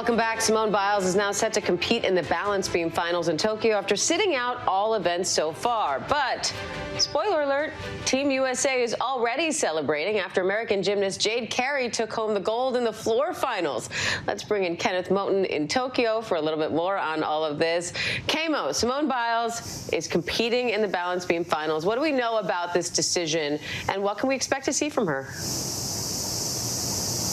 Welcome back. Simone Biles is now set to compete in the balance beam finals in Tokyo after sitting out all events so far. But, spoiler alert, Team USA is already celebrating after American gymnast Jade Carey took home the gold in the floor finals. Let's bring in Kenneth Moten in Tokyo for a little bit more on all of this. Kamo, Simone Biles is competing in the balance beam finals. What do we know about this decision, and what can we expect to see from her?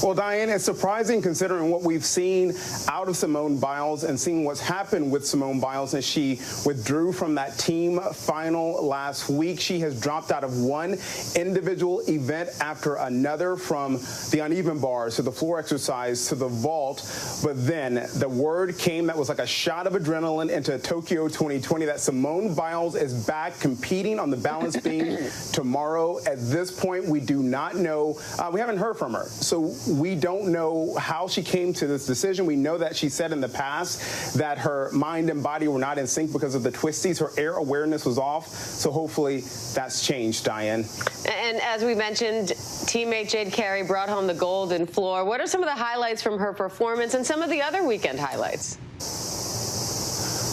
Well, Diane, it's surprising considering what we've seen out of Simone Biles and seeing what's happened with Simone Biles as she withdrew from that team final last week. She has dropped out of one individual event after another, from the uneven bars to the floor exercise to the vault. But then the word came that was like a shot of adrenaline into Tokyo 2020 that Simone Biles is back competing on the balance beam tomorrow. At this point, we do not know. We haven't heard from her. So we don't know how she came to this decision. We know that she said in the past that her mind and body were not in sync because of the twisties. Her air awareness was off. So hopefully that's changed, Diane. And as we mentioned, teammate Jade Carey brought home the gold in floor. What are some of the highlights from her performance and some of the other weekend highlights?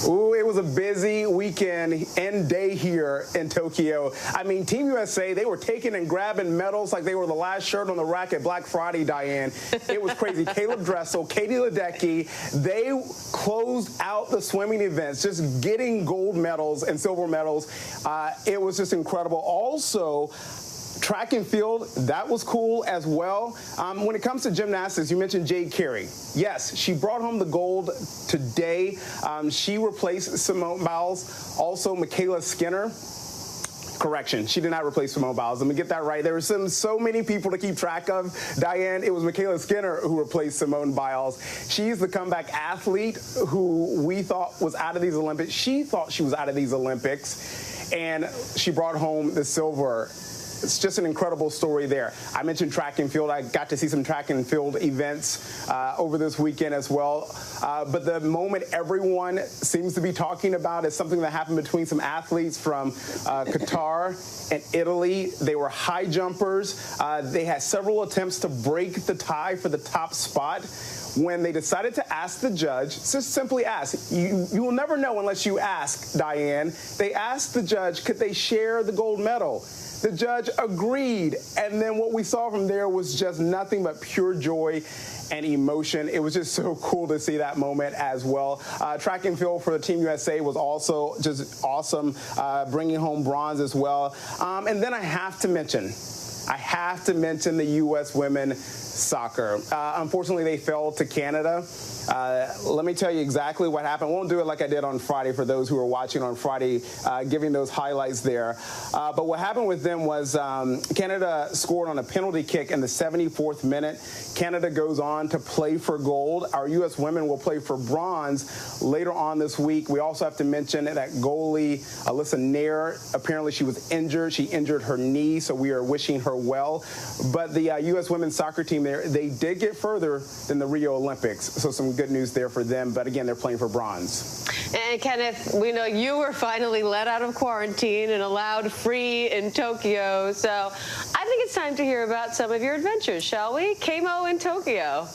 Ooh, it was a busy weekend and day here in Tokyo. I mean, Team USA, they were taking and grabbing medals like they were the last shirt on the rack at Black Friday, Diane. It was crazy. Caleb Dressel, Katie Ledecky, they closed out the swimming events, just getting gold medals and silver medals. It was just incredible. Also, track and field, that was cool as well. When it comes to gymnastics, you mentioned Jade Carey. Yes, she brought home the gold today. She replaced Simone Biles. Also, Michaela Skinner. Correction, she did not replace Simone Biles. Let me get that right. There were so many people to keep track of. Diane, it was Michaela Skinner who replaced Simone Biles. She's the comeback athlete who we thought was out of these Olympics. She thought she was out of these Olympics, and she brought home the silver. It's just an incredible story there. I mentioned track and field. I got to see some track and field events over this weekend as well. But the moment everyone seems to be talking about is something that happened between some athletes from Qatar and Italy. They were high jumpers. They had several attempts to break the tie for the top spot. When they decided to ask the judge, just simply ask. You will never know unless you ask, Diane. They asked the judge, could they share the gold medal? The judge agreed, and then what we saw from there was just nothing but pure joy and emotion. It was just so cool to see that moment as well. Track and field for the Team USA was also just awesome, bringing home bronze as well. And then I have to mention the U.S. women soccer. Unfortunately, they fell to Canada. Let me tell you exactly what happened. I won't do it like I did on Friday for those who were watching on Friday, giving those highlights there. But what happened with them was Canada scored on a penalty kick in the 74th minute. Canada goes on to play for gold. Our U.S. women will play for bronze later on this week. We also have to mention that goalie Alyssa Nair, apparently she was injured. She injured her knee, so we are wishing her well. But the U.S. women's soccer team there, they did get further than the Rio Olympics. So some good news there for them. But again, they're playing for bronze. And Kenneth, we know you were finally let out of quarantine and allowed free in Tokyo. So I think it's time to hear about some of your adventures, shall we? Kamo in Tokyo.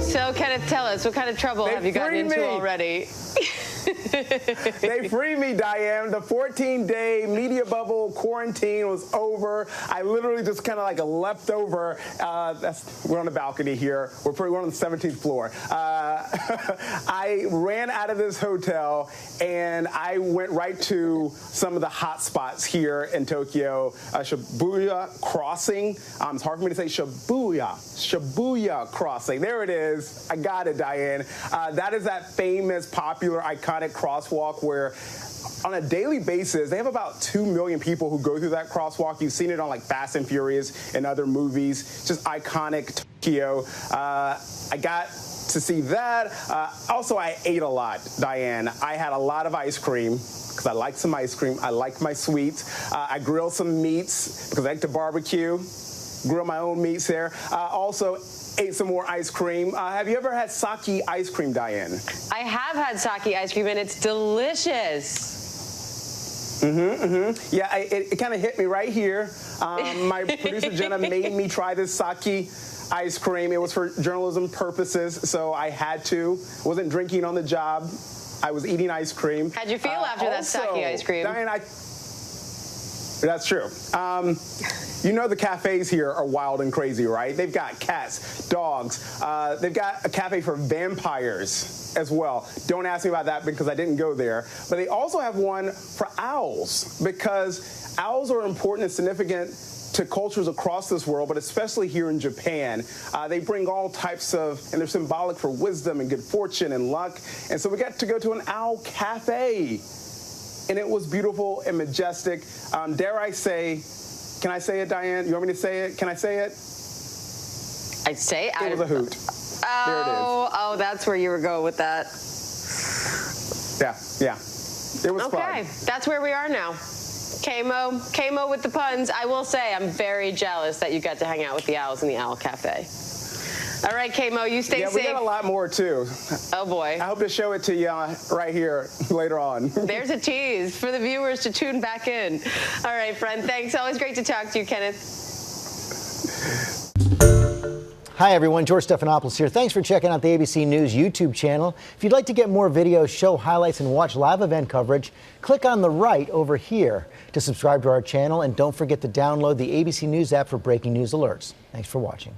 So, Kenneth, tell us, what kind of trouble have you gotten into already? They freed me, Diane. The 14-day media bubble quarantine was over. I literally just kind of like a leftover. We're on the balcony here. We're on the 17th floor. I ran out of this hotel and I went right to some of the hot spots here in Tokyo. Shibuya Crossing. It's hard for me to say Shibuya Crossing. There it is. I got it, Diane. That is that famous, popular, iconic crosswalk where on a daily basis, they have about 2 million people who go through that crosswalk. You've seen it on like Fast and Furious and other movies. Just iconic Tokyo. I got to see that. Also, I ate a lot, Diane. I had a lot of ice cream because I like some ice cream. I like my sweets. I grilled some meats because I like to barbecue. Grill my own meats there. Also, ate some more ice cream. Have you ever had sake ice cream, Diane? I have had sake ice cream, and it's delicious. Yeah, it kind of hit me right here. My producer Jenna made me try this sake ice cream. It was for journalism purposes, so I had to. Wasn't drinking on the job. I was eating ice cream. How'd you feel after that sake ice cream? Diane, that's true. You know the cafes here are wild and crazy, right? They've got cats, dogs. They've got a cafe for vampires as well. Don't ask me about that because I didn't go there. But they also have one for owls because owls are important and significant to cultures across this world, but especially here in Japan. They bring all types of, and they're symbolic for wisdom and good fortune and luck. And so we got to go to an owl cafe. And it was beautiful and majestic. Dare I say, can I say it, Diane? You want me to say it? Can I say it? I'd say it was a hoot. There it is. Oh, that's where you were going with that. Yeah. It was fun. Okay, that's where we are now. Kamo with the puns. I will say I'm very jealous that you got to hang out with the owls in the Owl Cafe. All right, Kamo, you stay safe. Yeah, we got a lot more, too. Oh, boy. I hope to show it to you right here later on. There's a tease for the viewers to tune back in. All right, friend, thanks. Always great to talk to you, Kenneth. Hi, everyone. George Stephanopoulos here. Thanks for checking out the ABC News YouTube channel. If you'd like to get more videos, show highlights, and watch live event coverage, click on the right over here to subscribe to our channel. And don't forget to download the ABC News app for breaking news alerts. Thanks for watching.